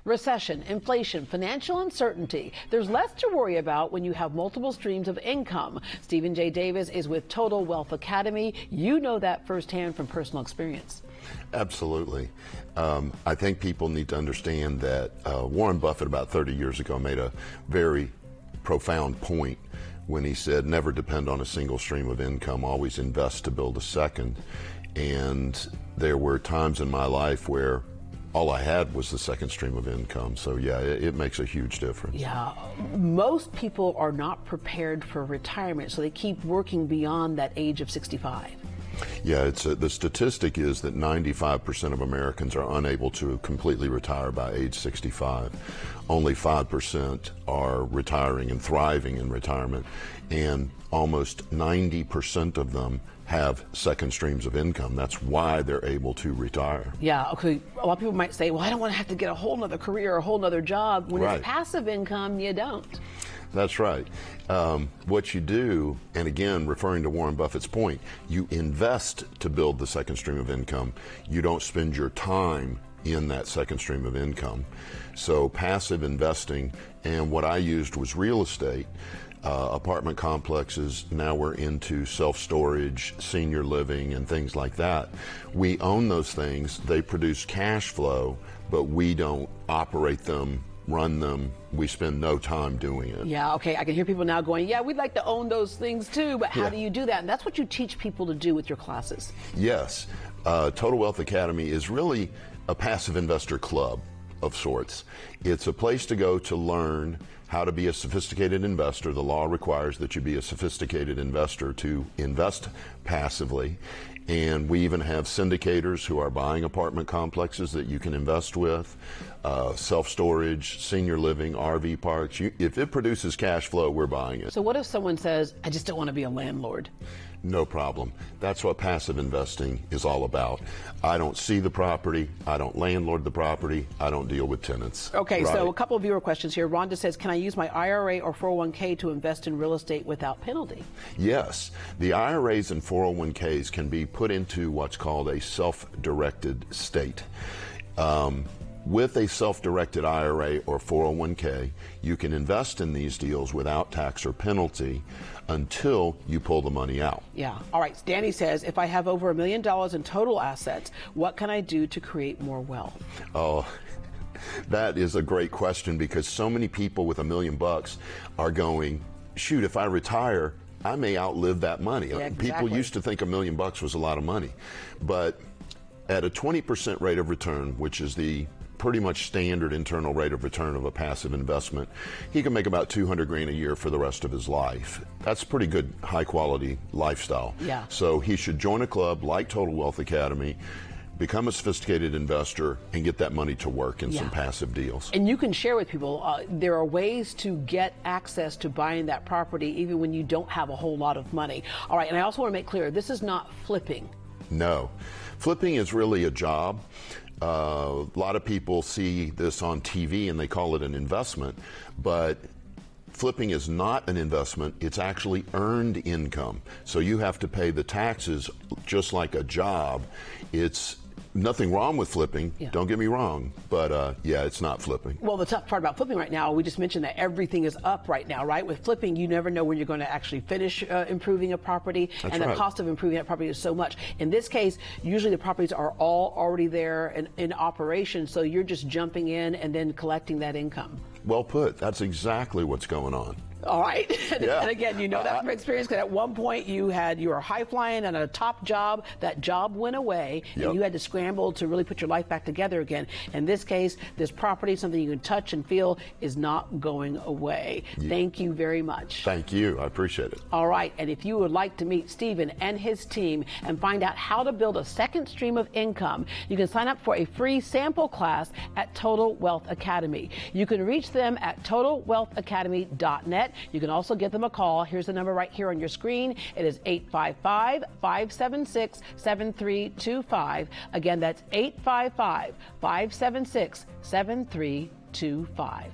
Recession, inflation, financial uncertainty. There's less to worry about when you have multiple streams of income. Stephen J. Davis is with Total Wealth Academy. You know that firsthand from personal experience. Absolutely. I think people need to understand that Warren Buffett about 30 years ago made a very profound point when he said, never depend on a single stream of income, always invest to build a second. And there were times in my life where all I had was the second stream of income. So yeah, it makes a huge difference. Yeah, most people are not prepared for retirement, so they keep working beyond that age of 65. Yeah, the statistic is that 95% of Americans are unable to completely retire by age 65. Only 5% are retiring and thriving in retirement, and almost 90% of them have second streams of income. That's why they're able to retire. Yeah, okay. A lot of people might say, well, I don't want to have to get a whole nother career or a whole nother job. When it's passive income, you don't. That's right. What you do, and again, referring to Warren Buffett's point, you invest to build the second stream of income. You don't spend your time in that second stream of income. So passive investing, and what I used was real estate, apartment complexes. Now we're into self-storage, senior living, and things like that. We own those things. They produce cash flow, but we don't operate them, run them. We spend no time doing it. Yeah, okay, I can hear people now going, yeah, we'd like to own those things too, but how do you do that? And that's what you teach people to do with your classes. Yes. Total Wealth Academy is really a passive investor club of sorts. It's a place to go to learn how to be a sophisticated investor. The law requires that you be a sophisticated investor to invest passively. And we even have syndicators who are buying apartment complexes that you can invest with, self-storage, senior living, RV parks. If it produces cash flow, we're buying it. So what if someone says, I just don't want to be a landlord? No problem. That's what passive investing is all about. I don't see the property. I don't landlord the property. I don't deal with tenants. Okay, so a couple of viewer questions here. Rhonda says, can I use my IRA or 401k to invest in real estate without penalty? Yes. The IRAs and 401ks can be put into what's called a self-directed state. With a self-directed IRA or 401k, you can invest in these deals without tax or penalty until you pull the money out. Yeah. All right. Danny says, if I have over $1 million in total assets, what can I do to create more wealth? Oh, that is a great question, because so many people with $1 million are going, shoot, if I retire, I may outlive that money. Yeah, exactly. People used to think $1 million was a lot of money, but at a 20% rate of return, which is the pretty much standard internal rate of return of a passive investment, he can make about 200 grand a year for the rest of his life. That's pretty good, high quality lifestyle. Yeah. So he should join a club like Total Wealth Academy, become a sophisticated investor, and get that money to work in some passive deals. And you can share with people, there are ways to get access to buying that property even when you don't have a whole lot of money. All right, and I also want to make clear, this is not flipping. No. Flipping is really a job. A lot of people see this on TV and they call it an investment, but flipping is not an investment. It's actually earned income. So you have to pay the taxes just like a job. It's nothing wrong with flipping, don't get me wrong, but yeah, it's not flipping. Well, the tough part about flipping right now, we just mentioned that everything is up right now, right? With flipping, you never know when you're going to actually finish improving a property. That's and right. The cost of improving that property is so much. In this case, usually the properties are all already there and in operation, so you're just jumping in and then collecting that income. Well put. That's exactly what's going on. All right. Yeah. And again, you know that from experience, because at one point you were high flying and a top job. That job went away, and you had to scramble to really put your life back together again. In this case, this property, something you can touch and feel, is not going away. Thank you very much. Thank you. I appreciate it. All right. And if you would like to meet Stephen and his team and find out how to build a second stream of income, you can sign up for a free sample class at Total Wealth Academy. You can reach them at totalwealthacademy.net. You can also give them a call. Here's the number right here on your screen. It is 855-576-7325. Again, that's 855-576-7325.